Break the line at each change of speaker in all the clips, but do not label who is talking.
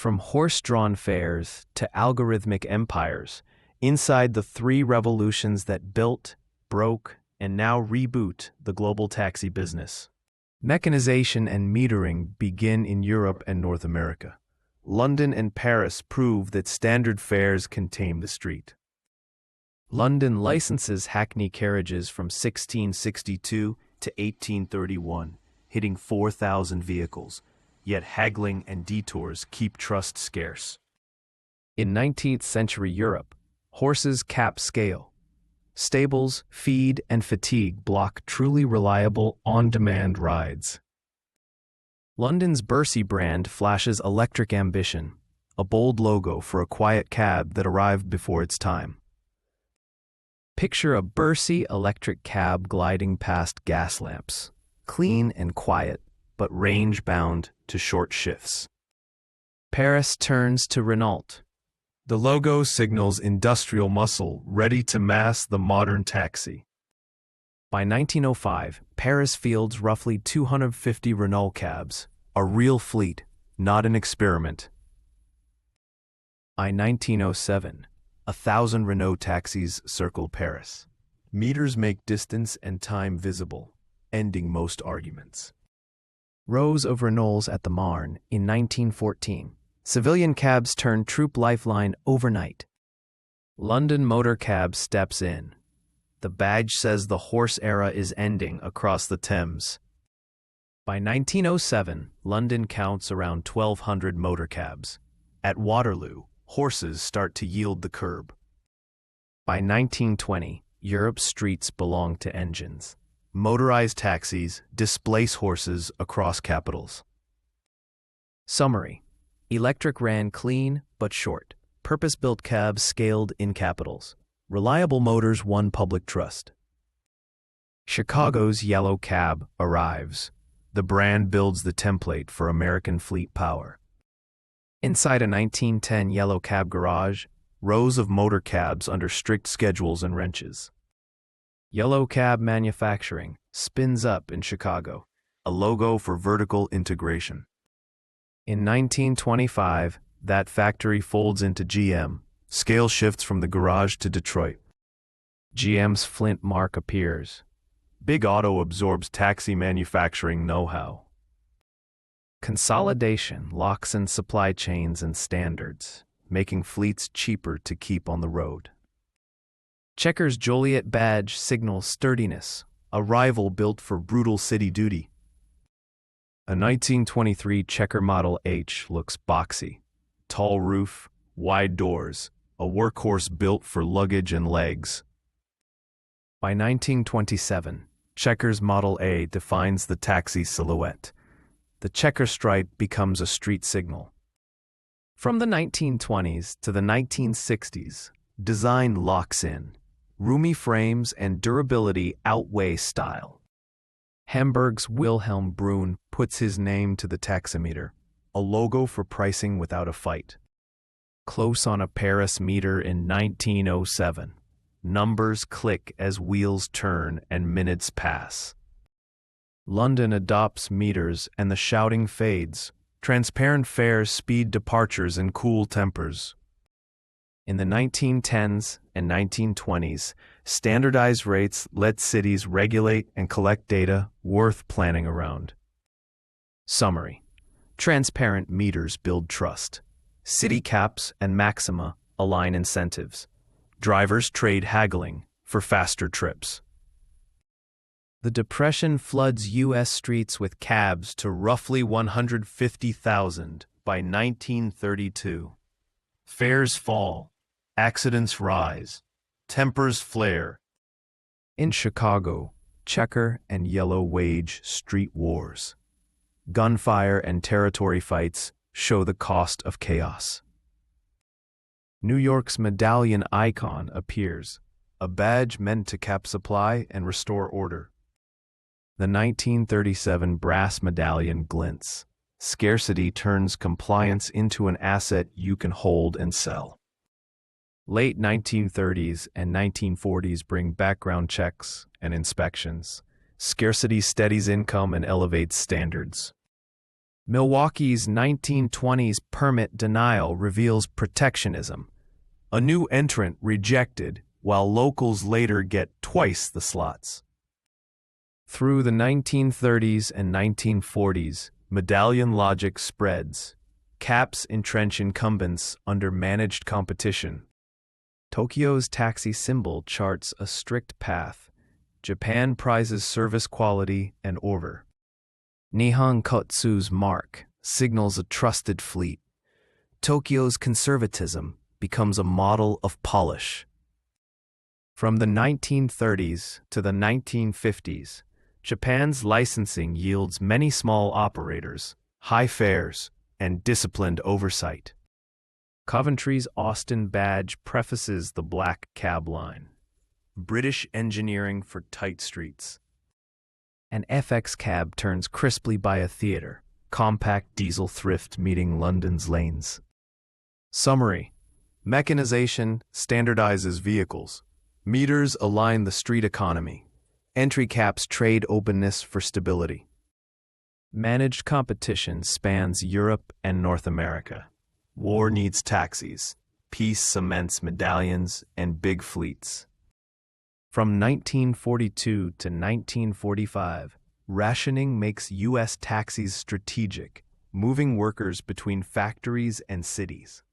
From horse-drawn fairs to algorithmic empires, inside the three revolutions that built, broke, and now reboot the global taxi business. Mechanization and metering begin in Europe and North America. London and Paris prove that standard fares can tame the street. London licenses hackney carriages from 1662 to 1831, hitting 4,000 vehicles, yet haggling and detours keep trust scarce. In 19th century Europe, horses cap scale. Stables, feed, and fatigue block truly reliable, on-demand rides. London's Bercy brand flashes electric ambition, a bold logo for a quiet cab that arrived before its time. Picture a Bercy electric cab gliding past gas lamps, clean and quiet, but range-bound to short shifts. Paris turns to Renault. The logo signals industrial muscle ready to mass the modern taxi. By 1905, Paris fields roughly 250 Renault cabs, a real fleet, not an experiment. By 1907, 1,000 Renault taxis circle Paris. Meters make distance and time visible, ending most arguments. Rows of Renaults at the Marne in 1914. Civilian cabs turn troop lifeline overnight. London Motor Cab steps in. The badge says the horse era is ending across the Thames. By 1907, London counts around 1,200 motor cabs. At Waterloo, horses start to yield the curb. By 1920, Europe's streets belong to engines. Motorized taxis displace horses across capitals. Summary: electric ran clean but short. Purpose-built cabs scaled in capitals. Reliable motors won public trust. Chicago's yellow cab arrives. The brand builds the template for American fleet power. Inside a 1910 yellow cab garage, rows of motor cabs under strict schedules and wrenches. Yellow cab manufacturing spins up in Chicago, a logo for vertical integration. In 1925, that factory folds into GM. Scale shifts from the garage to Detroit. GM's Flint mark appears. Big Auto absorbs taxi manufacturing know-how. Consolidation locks in supply chains and standards, making fleets cheaper to keep on the road. Checker's Joliet badge signals sturdiness, a rival built for brutal city duty. A 1923 Checker Model H looks boxy. Tall roof, wide doors, a workhorse built for luggage and legs. By 1927, Checker's Model A defines the taxi silhouette. The checker stripe becomes a street signal. From the 1920s to the 1960s, design locks in. Roomy frames and durability outweigh style. Hamburg's Wilhelm Brunn puts his name to the taximeter, a logo for pricing without a fight. Close on a Paris meter in 1907. Numbers click as wheels turn and minutes pass. London adopts meters and the shouting fades. Transparent fares speed departures and cool tempers. In the 1910s and 1920s, standardized rates let cities regulate and collect data worth planning around. Summary: transparent meters build trust. City caps and maxima align incentives. Drivers trade haggling for faster trips. The Depression floods U.S. streets with cabs to roughly 150,000 by 1932. Fares fall, accidents rise, tempers flare. In Chicago, checker and yellow wage street wars. Gunfire and territory fights show the cost of chaos. New York's medallion icon appears, a badge meant to cap supply and restore order. The 1937 brass medallion glints. Scarcity turns compliance into an asset you can hold and sell. Late 1930s and 1940s bring background checks and inspections. Scarcity steadies income and elevates standards. Milwaukee's 1920s permit denial reveals protectionism. A new entrant rejected, while locals later get twice the slots. Through the 1930s and 1940s, medallion logic spreads. Caps entrench incumbents under managed competition. Tokyo's taxi symbol charts a strict path. Japan prizes service quality and order. Nihon Kotsu's mark signals a trusted fleet. Tokyo's conservatism becomes a model of polish. From the 1930s to the 1950s, Japan's licensing yields many small operators, high fares, and disciplined oversight. Coventry's Austin badge prefaces the black cab line. British engineering for tight streets. An FX cab turns crisply by a theater, compact diesel thrift meeting London's lanes. Summary: mechanization standardizes vehicles. Meters align the street economy. Entry caps trade openness for stability. Managed competition spans Europe and North America. War needs taxis. Peace cements medallions and big fleets. From 1942 to 1945, rationing makes U.S. taxis strategic, moving workers between factories and cities.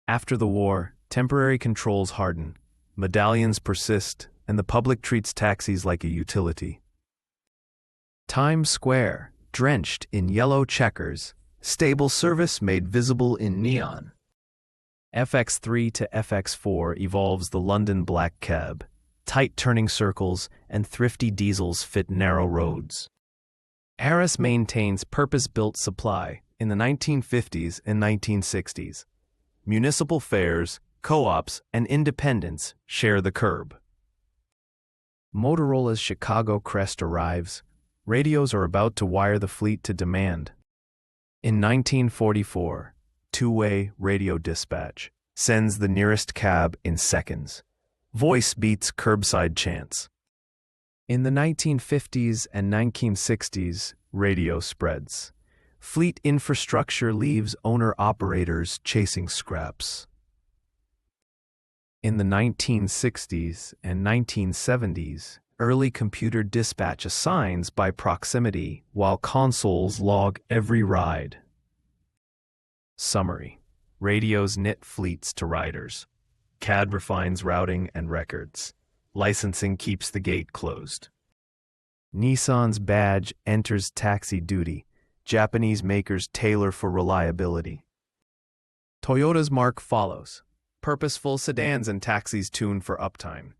After the war, temporary controls harden, medallions persist, and the public treats taxis like a utility. Times Square, drenched in yellow checkers, stable service made visible in neon. FX3 to FX4 evolves the London black cab. Tight turning circles and thrifty diesels fit narrow roads. Aris maintains purpose-built supply in the 1950s and 1960s. Municipal fairs, co-ops, and independents share the curb. Motorola's Chicago Crest arrives. Radios are about to wire the fleet to demand. In 1944, two-way radio dispatch sends the nearest cab in seconds. Voice beats curbside chants. In the 1950s and 1960s, radio spreads. Fleet infrastructure leaves owner-operators chasing scraps. In the 1960s and 1970s, early computer dispatch assigns by proximity while consoles log every ride. Summary: radios knit fleets to riders. CAD refines routing and records. Licensing keeps the gate closed. Nissan's badge enters taxi duty. Japanese makers tailor for reliability. Toyota's mark follows. Purposeful sedans and taxis tune for uptime.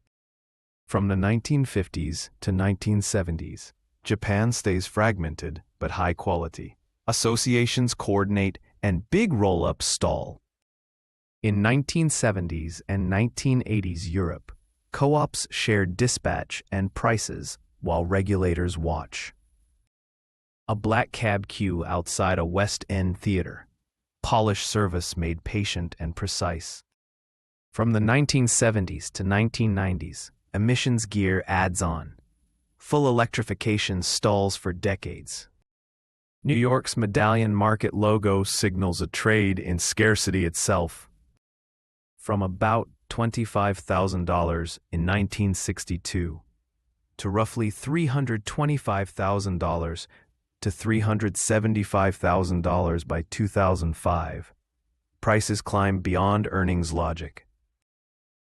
From the 1950s to 1970s, Japan stays fragmented but high quality. Associations coordinate and big roll-ups stall. In 1970s and 1980s Europe, co-ops shared dispatch and prices while regulators watch. A black cab queue outside a West End theater. Polished service made patient and precise. From the 1970s to 1990s, emissions gear adds on. Full electrification stalls for decades. New York's medallion market logo signals a trade in scarcity itself. From about $25,000 in 1962 to roughly $325,000 to $375,000 by 2005, prices climbed beyond earnings logic.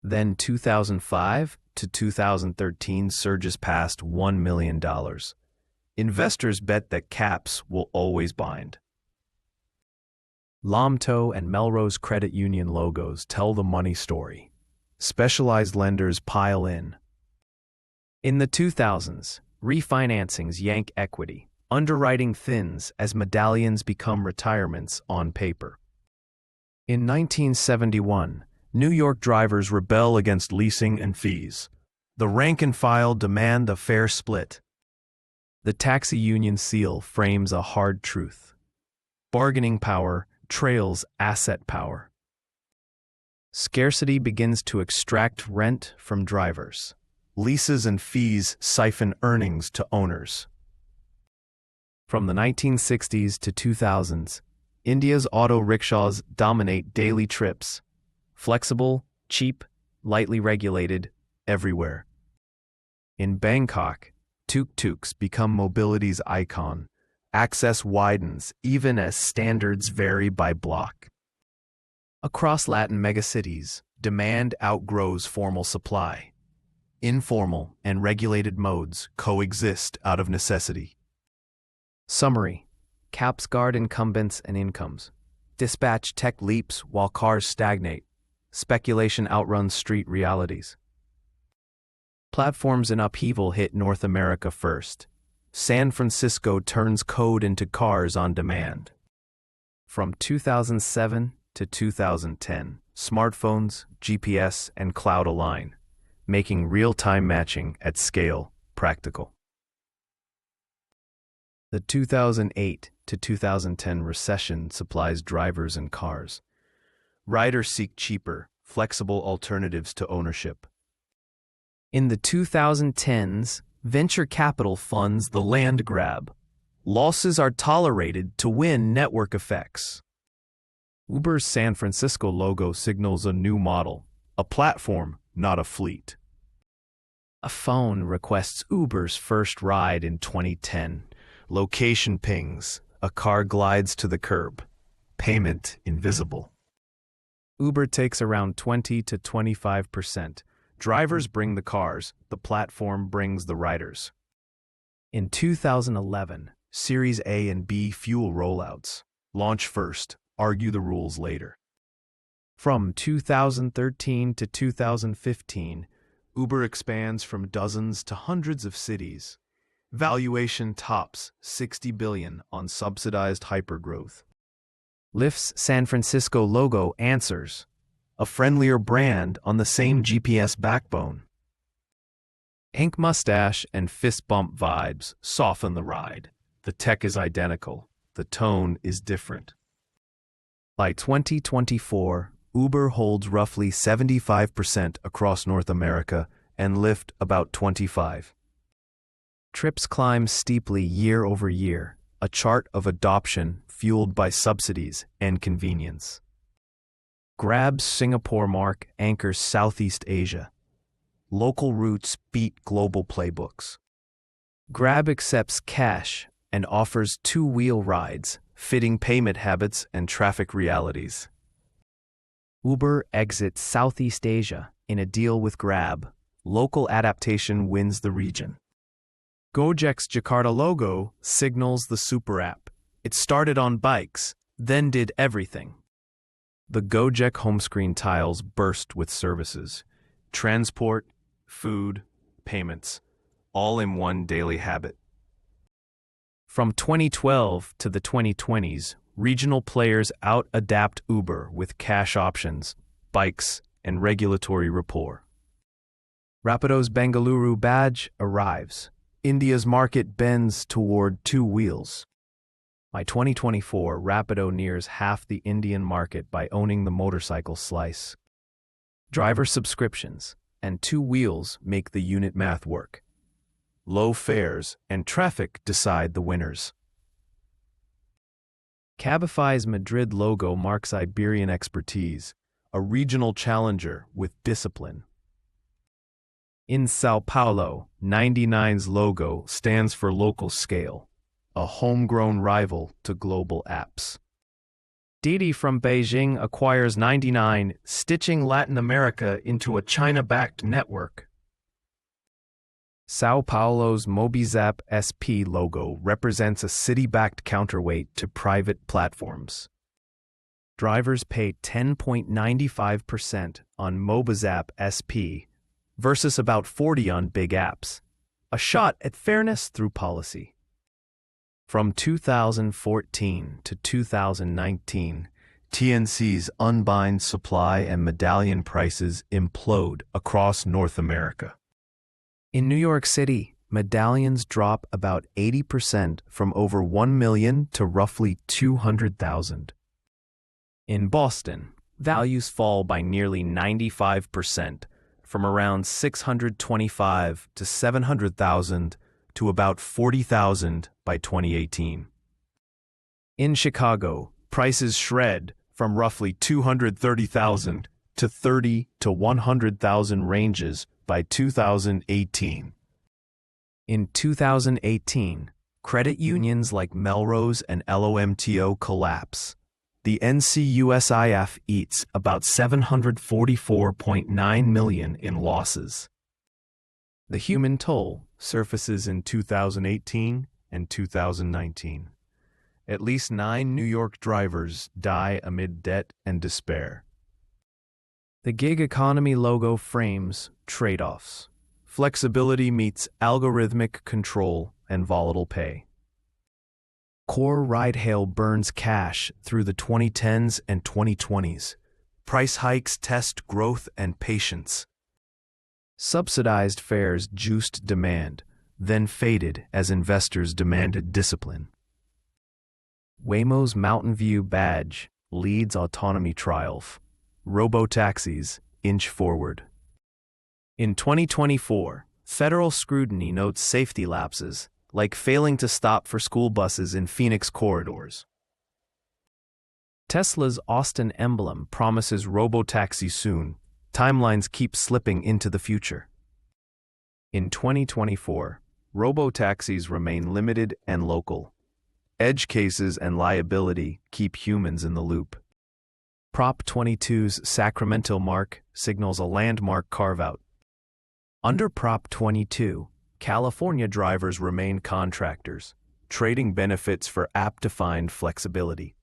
Then 2005 to 2013 surges past $1 million. Investors bet that caps will always bind. Lomto and Melrose Credit Union logos tell the money story. Specialized lenders pile in. In the 2000s, refinancings yank equity. Underwriting thins as medallions become retirements on paper. In 1971, New York drivers rebel against leasing and fees. The rank and file demand a fair split. The taxi union seal frames a hard truth. Bargaining power trails asset power. Scarcity begins to extract rent from drivers. Leases and fees siphon earnings to owners. From the 1960s to 2000s, India's auto rickshaws dominate daily trips. Flexible, cheap, lightly regulated, everywhere. In Bangkok, tuk-tuks become mobility's icon. Access widens even as standards vary by block. Across Latin megacities, demand outgrows formal supply. Informal and regulated modes coexist out of necessity. Summary: CAPs guard incumbents and incomes. Dispatch tech leaps while cars stagnate. Speculation outruns street realities. Platforms in upheaval hit North America first. San Francisco turns code into cars on demand. From 2007 to 2010, smartphones, GPS, and cloud align, making real-time matching at scale practical. The 2008 to 2010 recession supplies drivers and cars. Riders seek cheaper, flexible alternatives to ownership. In the 2010s, venture capital funds the land grab. Losses are tolerated to win network effects. Uber's San Francisco logo signals a new model, a platform, not a fleet. A phone requests Uber's first ride in 2010. Location pings, a car glides to the curb. Payment invisible. Uber takes around 20 to 25%. Drivers bring the cars, the platform brings the riders. In 2011, Series A and B fuel rollouts. Launch first, argue the rules later. From 2013 to 2015, Uber expands from dozens to hundreds of cities. Valuation tops $60 billion on subsidized hypergrowth. Lyft's San Francisco logo answers, a friendlier brand on the same GPS backbone. Ink mustache and fist bump vibes soften the ride. The tech is identical. The tone is different. By 2024, Uber holds roughly 75% across North America and Lyft about 25%. Trips climb steeply year over year, a chart of adoption fueled by subsidies and convenience. Grab's Singapore mark anchors Southeast Asia. Local routes beat global playbooks. Grab accepts cash and offers two-wheel rides, fitting payment habits and traffic realities. Uber exits Southeast Asia in a deal with Grab. Local adaptation wins the region. Gojek's Jakarta logo signals the super app. It started on bikes, then did everything. The Gojek home screen tiles burst with services. Transport, food, payments, all in one daily habit. From 2012 to the 2020s, regional players out-adapt Uber with cash options, bikes, and regulatory rapport. Rapido's Bengaluru badge arrives. India's market bends toward two wheels. By 2024, Rapido nears half the Indian market by owning the motorcycle slice. Driver subscriptions and two wheels make the unit math work. Low fares and traffic decide the winners. Cabify's Madrid logo marks Iberian expertise, a regional challenger with discipline. In Sao Paulo, 99's logo stands for local scale, a homegrown rival to global apps. Didi from Beijing acquires 99, stitching Latin America into a China-backed network. Sao Paulo's Mobizap SP logo represents a city-backed counterweight to private platforms. Drivers pay 10.95% on Mobizap SP versus about 40% on big apps, a shot at fairness through policy. From 2014 to 2019, TNC's unbind supply and medallion prices implode across North America. In New York City, medallions drop about 80% from over 1 million to roughly 200,000. In Boston, values fall by nearly 95%, from around 625 to 700,000 to about 40,000 by 2018. In Chicago, prices shred from roughly 230,000 to 30 to 100,000 ranges by 2018. In 2018, credit unions like Melrose and LOMTO collapse. The NCUSIF eats about $744.9 million in losses. The human toll surfaces in 2018 and 2019. At least 9 New York drivers die amid debt and despair. The gig economy logo frames trade-offs. Flexibility meets algorithmic control and volatile pay. Core ride-hail burns cash through the 2010s and 2020s. Price hikes test growth and patience. Subsidized fares juiced demand, then faded as investors demanded discipline. Waymo's Mountain View badge leads autonomy triumph. Robotaxis inch forward. In 2024, federal scrutiny notes safety lapses, like failing to stop for school buses in Phoenix corridors. Tesla's Austin emblem promises robotaxi soon. Timelines keep slipping into the future. In 2024, robotaxis remain limited and local. Edge cases and liability keep humans in the loop. Prop 22's Sacramento mark signals a landmark carve-out. Under Prop 22, California drivers remain contractors, trading benefits for app-defined flexibility.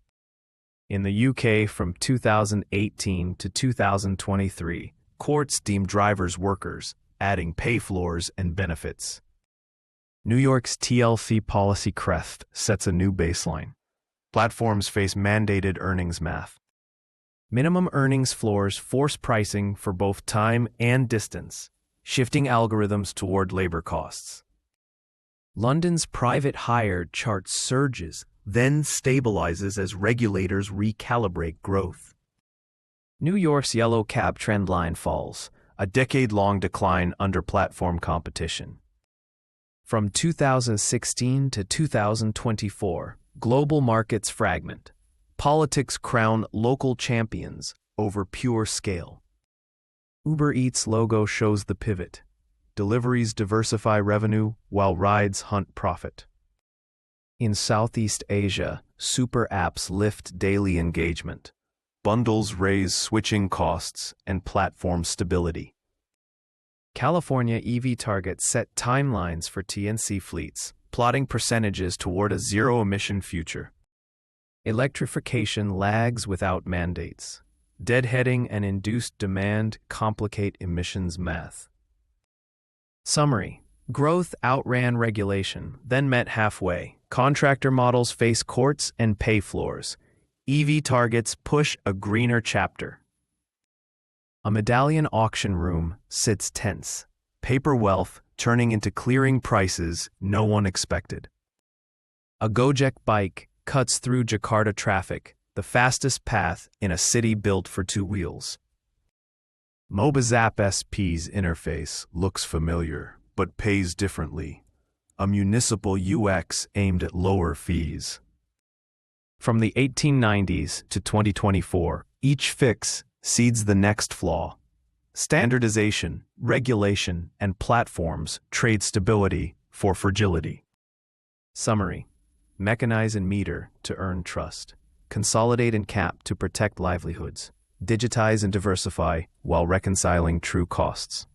In the UK from 2018 to 2023, courts deemed drivers workers, adding pay floors and benefits. New York's TLC policy crest sets a new baseline. Platforms face mandated earnings math. Minimum earnings floors force pricing for both time and distance, shifting algorithms toward labor costs. London's private hire chart surges, then stabilizes as regulators recalibrate growth. New York's yellow cab trendline falls, a decade-long decline under platform competition. From 2016 to 2024, global markets fragment. Politics crown local champions over pure scale. Uber Eats logo shows the pivot. Deliveries diversify revenue while rides hunt profit. In Southeast Asia, super apps lift daily engagement. Bundles raise switching costs and platform stability. California EV targets set timelines for TNC fleets, plotting percentages toward a zero-emission future. Electrification lags without mandates. Deadheading and induced demand complicate emissions math. Summary: growth outran regulation, then met halfway. Contractor models face courts and pay floors. EV targets push a greener chapter. A medallion auction room sits tense. Paper wealth turning into clearing prices no one expected. A Gojek bike cuts through Jakarta traffic, the fastest path in a city built for two wheels. Mobizap SP's interface looks familiar, but pays differently. A municipal UX aimed at lower fees. From the 1890s to 2024, each fix seeds the next flaw. Standardization, regulation, and platforms trade stability for fragility. Summary: mechanize and meter to earn trust. Consolidate and cap to protect livelihoods. Digitize and diversify while reconciling true costs.